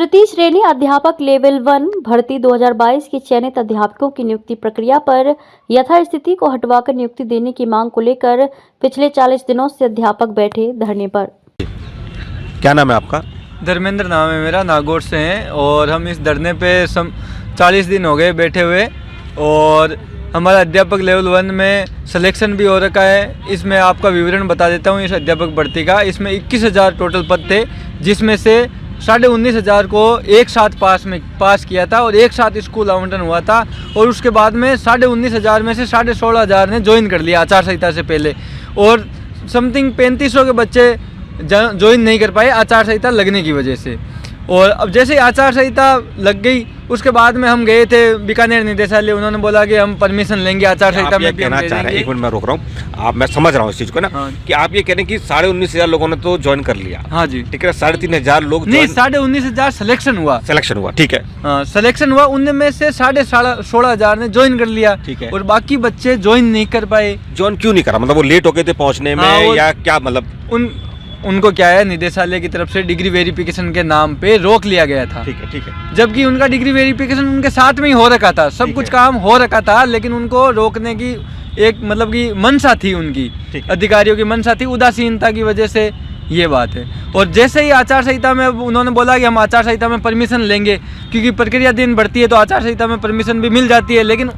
तृतीय श्रेणी अध्यापक लेवल 1 भर्ती 2022 के चयनित अध्यापकों की नियुक्ति प्रक्रिया पर यथास्थिति को हटवाकर नियुक्ति देने की मांग को लेकर पिछले 40 दिनों से अध्यापक बैठे धरने पर। क्या नाम है आपका? धर्मेंद्र नाम है मेरा, नागौर से हैं और हम इस धरने पे 40 दिन हो गए बैठे हुए और हमारा अध्यापक लेवल 1 में सिलेक्शन भी हो रखा है। इसमें आपका विवरण बता देता हूँ इस अध्यापक भर्ती का। इसमें 21,000 टोटल पद थे, जिसमें से 19,500 को एक साथ पास किया था और एक साथ स्कूल आवंटन हुआ था और उसके बाद में 19,500 में से 16,500 ने ज्वाइन कर लिया आचार संहिता से पहले और समथिंग 3500 के बच्चे ज्वाइन नहीं कर पाए आचार संहिता लगने की वजह से। और अब जैसे ही आचार संहिता लग गई उसके बाद में हम गए थे बीकानेर निदेशालय, उन्होंने बोला कि हम परमिशन लेंगे आचार संहिता में। कहना चाह रहे हैं, एक मिनट मैं रोक रहा हूँ, मैं समझ रहा हूँ इस चीज को ना। हाँ। कि आप ये कह रहे हैं कि 19,500 लोगों ने तो ज्वाइन कर लिया। हाँ जी, ठीक है। 3,500 लोग नहीं, 19,500 सिलेक्शन हुआ। ठीक है। हाँ, सिलेक्शन हुआ, उनमें से 16,500 ने ज्वाइन कर लिया। ठीक है। और बाकी बच्चे ज्वाइन नहीं कर पाए। ज्वाइन क्यों नहीं करा? मतलब वो लेट हो गए थे पहुंचने में? हाँ, या क्या मतलब? उनको क्या है, निदेशालय की तरफ से डिग्री वेरिफिकेशन के नाम पे रोक लिया गया था। ठीक है, ठीक है। जबकि उनका डिग्री वेरिफिकेशन उनके साथ में ही हो रखा था, सब कुछ काम हो रखा था, लेकिन उनको रोकने की एक मतलब की मंशा थी, उनकी अधिकारियों की मंशा थी, उदासीनता की वजह से ये बात है। और जैसे ही आचार संहिता में उन्होंने बोला कि हम आचार संहिता में परमिशन लेंगे, क्योंकि प्रक्रिया दिन बढ़ती है तो आचार संहिता में परमिशन भी मिल जाती है, लेकिन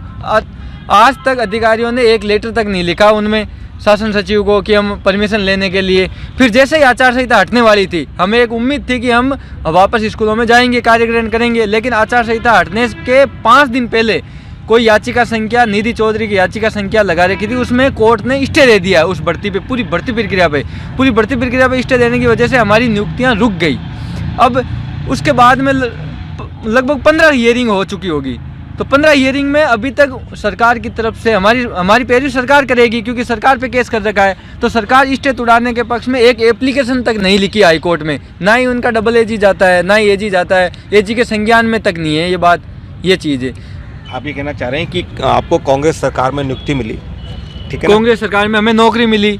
आज तक अधिकारियों ने एक लेटर तक नहीं लिखा उनमें शासन सचिव को कि हम परमिशन लेने के लिए। फिर जैसे ही आचार संहिता हटने वाली थी, हमें एक उम्मीद थी कि हम वापस स्कूलों में जाएंगे, कार्य ग्रहण करेंगे, लेकिन आचार संहिता हटने के 5 दिन पहले कोई याचिका संख्या, निधि चौधरी की याचिका संख्या लगा रखी थी, उसमें कोर्ट ने स्टे दे दिया उस भर्ती पे, पूरी भर्ती प्रक्रिया पे स्टे देने की वजह से हमारी नियुक्तियाँ रुक गई। अब उसके बाद में लगभग 15 हियरिंग हो चुकी होगी, तो 15 हियरिंग में अभी तक सरकार की तरफ से हमारी पैरवी सरकार करेगी, क्योंकि सरकार पे केस कर रखा है, तो सरकार स्टे तुड़ाने के पक्ष में एक एप्लीकेशन तक नहीं लिखी हाई कोर्ट में, ना ही उनका डबल एजी जाता है, ना ही एजी जाता है, एजी के संज्ञान में तक नहीं है ये चीज़ है। आप ये कहना चाह रहे हैं कि आपको कांग्रेस सरकार में नियुक्ति मिली, ठीक है? कांग्रेस सरकार में हमें नौकरी मिली,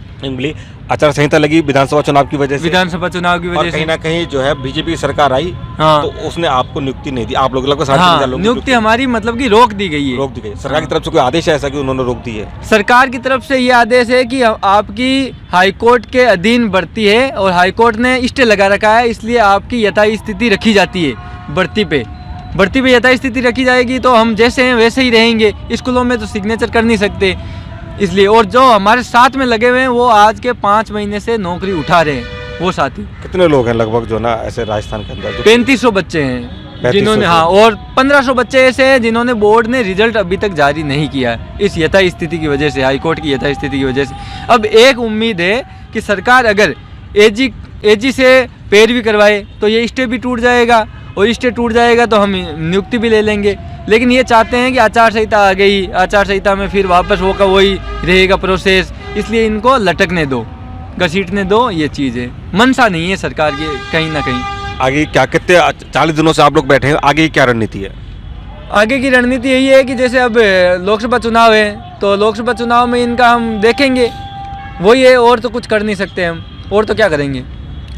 आचार संहिता लगी विधानसभा चुनाव की वजह से, और कहीं ना कहीं जो है बीजेपी की सरकार आई। हाँ। तो उसने आपको नियुक्ति नहीं दी, आप लोग लगभग 3,500 लोग नियुक्ति हमारी मतलब कि रोक दी गई है। सरकार की तरफ से कोई आदेश है ऐसा कि उन्होंने रोक दी है? सरकार की तरफ से ये आदेश है कि आपकी हाईकोर्ट के अधीन भर्ती है और हाईकोर्ट ने स्टे लगा रखा है, इसलिए आपकी यथास्थिति रखी जाती है। भर्ती पे यथास्थिति रखी जाएगी तो हम जैसे हैं वैसे ही रहेंगे, स्कूलों में तो सिग्नेचर कर नहीं सकते इसलिए। और जो हमारे साथ में लगे हुए हैं वो आज के 5 महीने से नौकरी उठा रहे हैं वो साथी। कितने लोग हैं लगभग जो ना ऐसे राजस्थान के अंदर? 3500 बच्चे हैं जिन्होंने, हाँ, और 1500 बच्चे ऐसे हैं जिन्होंने बोर्ड ने रिजल्ट अभी तक जारी नहीं किया है इस यथास्थिति की वजह से, हाईकोर्ट की यथास्थिति की वजह से। अब एक उम्मीद है कि सरकार अगर एजी से पैरवी करवाए तो ये स्टे भी टूट जाएगा, और स्टे टूट जाएगा तो हम नियुक्ति भी ले लेंगे। लेकिन ये चाहते हैं कि आचार संहिता आ गई, आचार संहिता में फिर वापस वो का वही रहेगा प्रोसेस, इसलिए इनको लटकने दो, घसीटने दो, ये चीज़ है। मंशा नहीं है सरकार की कहीं ना कहीं। आगे क्या, कितने 40 दिनों से आप लोग बैठे हैं, आगे क्या रणनीति है? आगे की रणनीति यही है कि जैसे अब लोकसभा चुनाव है तो लोकसभा चुनाव में इनका हम देखेंगे, वही है, और तो कुछ कर नहीं सकते हम, और तो क्या करेंगे।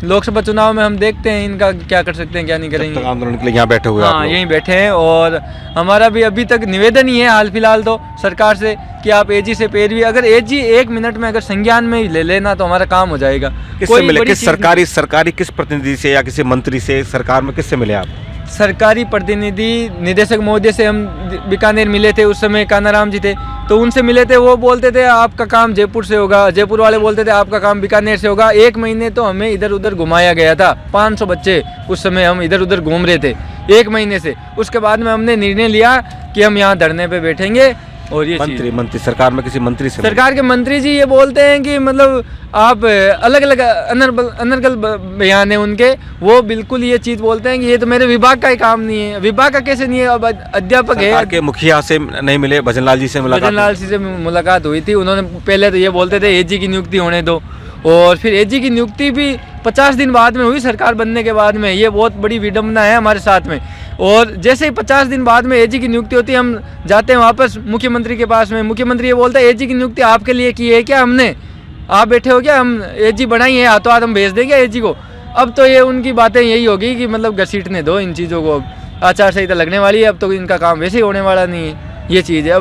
लोकसभा चुनाव में हम देखते हैं इनका क्या कर सकते हैं, क्या नहीं करेंगे। आंदोलन के लिए यहाँ बैठे हुए? हाँ, यहीं बैठे हैं, और हमारा भी अभी तक निवेदन ही है हाल फिलहाल तो सरकार से कि आप एजी से पैरवी, अगर एजी 1 मिनट में अगर संज्ञान में ले लेना तो हमारा काम हो जाएगा। किससे मिले? किस सरकारी किस प्रतिनिधि से या किसी मंत्री से, सरकार में किससे मिले आप? सरकारी प्रतिनिधि निदेशक महोदय से हम बीकानेर मिले थे, उस समय कानाराम जी थे, तो उनसे मिले थे। वो बोलते थे आपका काम जयपुर से होगा, जयपुर वाले बोलते थे आपका काम बीकानेर से होगा। 1 महीने तो हमें इधर उधर घुमाया गया था, 500 बच्चे उस समय हम इधर उधर घूम रहे थे 1 महीने से। उसके बाद में हमने निर्णय लिया कि हम यहाँ धरने पे बैठेंगे। और ये मंत्री सरकार में किसी मंत्री से? सरकार के मंत्री जी ये बोलते हैं कि मतलब आप अलग अलग अनर्गल बयान है उनके, वो बिल्कुल ये चीज़ बोलते हैं कि ये तो मेरे विभाग का ही काम नहीं है। विभाग का कैसे नहीं है? अब अध्यापक है। सरकार के मुखिया से नहीं मिले? भजनलाल जी से मुलाकात हुई थी। उन्होंने पहले तो ये बोलते थे एजी की नियुक्ति होने दो, और फिर एजी की नियुक्ति भी 50 दिन बाद में हुई सरकार बनने के बाद में। ये बहुत बड़ी विडम्बना है हमारे साथ में। और जैसे ही 50 दिन बाद में एजी की नियुक्ति होती है, हम जाते हैं वापस मुख्यमंत्री के पास में। मुख्यमंत्री ये बोलता है एजी की नियुक्ति आपके लिए की है क्या हमने? आप बैठे हो क्या? हम एजी बनाई है, हाथों हाथ हम भेज देंगे एजी को? अब तो ये उनकी बातें यही होगी कि मतलब घसीटने दो इन चीज़ों को, आचार संहिता लगने वाली है, अब तो इनका काम वैसे ही होने वाला नहीं है, ये चीज़ है।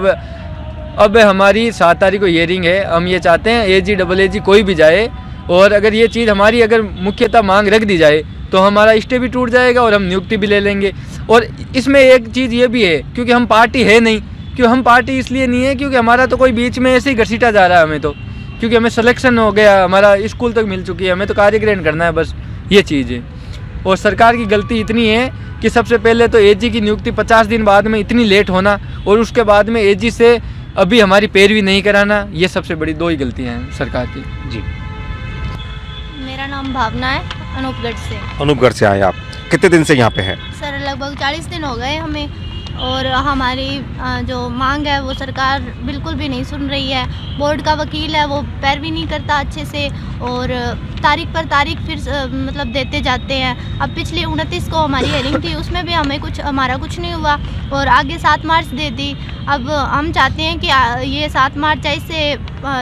अब हमारी 7 तारीख को हियरिंग है, हम ये चाहते हैं एजी डबल एजी कोई भी जाए, और अगर ये चीज़ हमारी अगर मुख्यतः मांग रख दी जाए तो हमारा स्टे भी टूट जाएगा और हम नियुक्ति भी ले लेंगे। और इसमें एक चीज़ ये भी है, क्योंकि हम पार्टी है नहीं, क्योंकि हम पार्टी इसलिए नहीं है क्योंकि हमारा तो कोई बीच में ऐसे ही घसीटा जा रहा है हमें, तो क्योंकि हमें सिलेक्शन हो गया, हमारा स्कूल तक मिल चुकी है, हमें तो कार्य ग्रहण करना है, बस ये चीज़ है। और सरकार की गलती इतनी है कि सबसे पहले तो एजी की नियुक्ति 50 दिन बाद में इतनी लेट होना, और उसके बाद में एजी से अभी हमारी पैरवी नहीं कराना, ये सबसे बड़ी 2 ही गलतियाँ हैं सरकार की। जी, मेरा नाम भावना है, अनूपगढ़ से। अनूपगढ़ से आए आप, कितने दिन से यहाँ पे हैं? सर लगभग 40 दिन हो गए हमें, और हमारी जो मांग है वो सरकार बिल्कुल भी नहीं सुन रही है। बोर्ड का वकील है वो पैरवी नहीं करता अच्छे से, और तारीख पर तारीख फिर मतलब देते जाते हैं। अब पिछली 29 को हमारी हियरिंग थी, उसमें भी हमारा कुछ नहीं हुआ, और आगे 7 मार्च दे दी। अब हम चाहते हैं कि ये 7 मार्च है,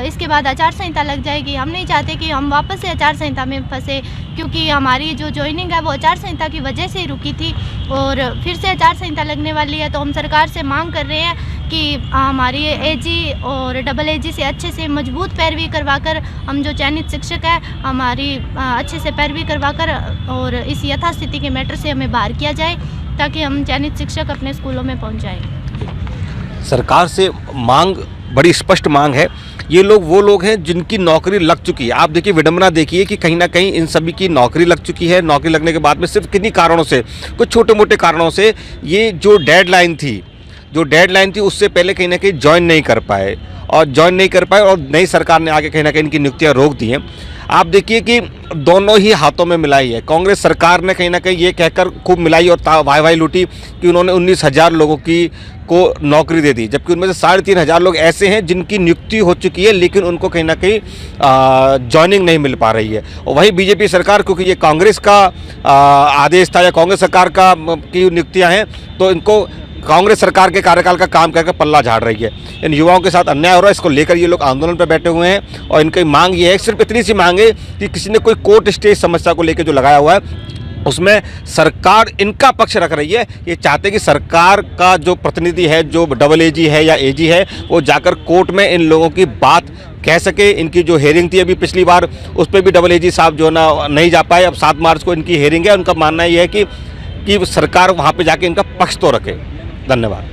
इसके बाद आचार संहिता लग जाएगी। हम नहीं चाहते कि हम वापस से आचार संहिता में फंसे, क्योंकि हमारी जो ज्वाइनिंग है वो आचार संहिता की वजह से रुकी थी, और फिर से आचार संहिता लगने वाली है। तो हम सरकार से मांग कर रहे हैं कि हमारी एजी और डबल एजी से अच्छे से मजबूत पैरवी करवाकर, हम जो चयनित शिक्षक हैं हमारी अच्छे से पैरवी करवाकर, और इस यथास्थिति के मैटर से हमें बाहर किया जाए, ताकि हम चयनित शिक्षक अपने स्कूलों में पहुंच जाएं। सरकार से मांग बड़ी स्पष्ट मांग है। ये लोग वो लोग हैं जिनकी नौकरी लग चुकी है। आप देखिए, विडंबना देखिए कि कहीं ना कहीं इन सभी की नौकरी लग चुकी है। नौकरी लगने के बाद में सिर्फ किन्हीं कारणों से, कुछ छोटे मोटे कारणों से, ये जो डेडलाइन थी उससे पहले कहीं ना कहीं ज्वाइन नहीं कर पाए, और नई सरकार ने आगे कहीं ना कहीं इनकी नियुक्तियाँ रोक दी हैं। आप देखिए कि दोनों ही हाथों में मिलाई है। कांग्रेस सरकार ने कहीं ना कहीं ये कहकर खूब मिलाई और वाई लूटी कि उन्होंने 19,000 लोगों को नौकरी दे दी, जबकि उनमें से 3,500 लोग ऐसे हैं जिनकी नियुक्ति हो चुकी है, लेकिन उनको कहीं ना कहीं ज्वाइनिंग नहीं मिल पा रही है। और वहीं बीजेपी सरकार, क्योंकि ये कांग्रेस का आदेश था या कांग्रेस सरकार की नियुक्तियाँ हैं, तो इनको कांग्रेस सरकार के कार्यकाल का काम करके पल्ला झाड़ रही है। इन युवाओं के साथ अन्याय हो रहा है, इसको लेकर ये लोग आंदोलन पर बैठे हुए हैं, और इनकी मांग ये है, सिर्फ इतनी सी मांग है कि किसी ने कोई कोर्ट स्टे समस्या को लेकर जो लगाया हुआ है उसमें सरकार इनका पक्ष रख रही है। ये चाहते हैं कि सरकार का जो प्रतिनिधि है, जो डबल एजी है या एजी है, वो जाकर कोर्ट में इन लोगों की बात कह सके। इनकी जो हेयरिंग थी अभी पिछली बार, उस पर भी डबल एजी साहब जो ना नहीं जा पाए। अब 7 मार्च को इनकी हेयरिंग है। उनका मानना ये है कि सरकार वहाँ पर जाके इनका पक्ष तो रखे। धन्यवाद।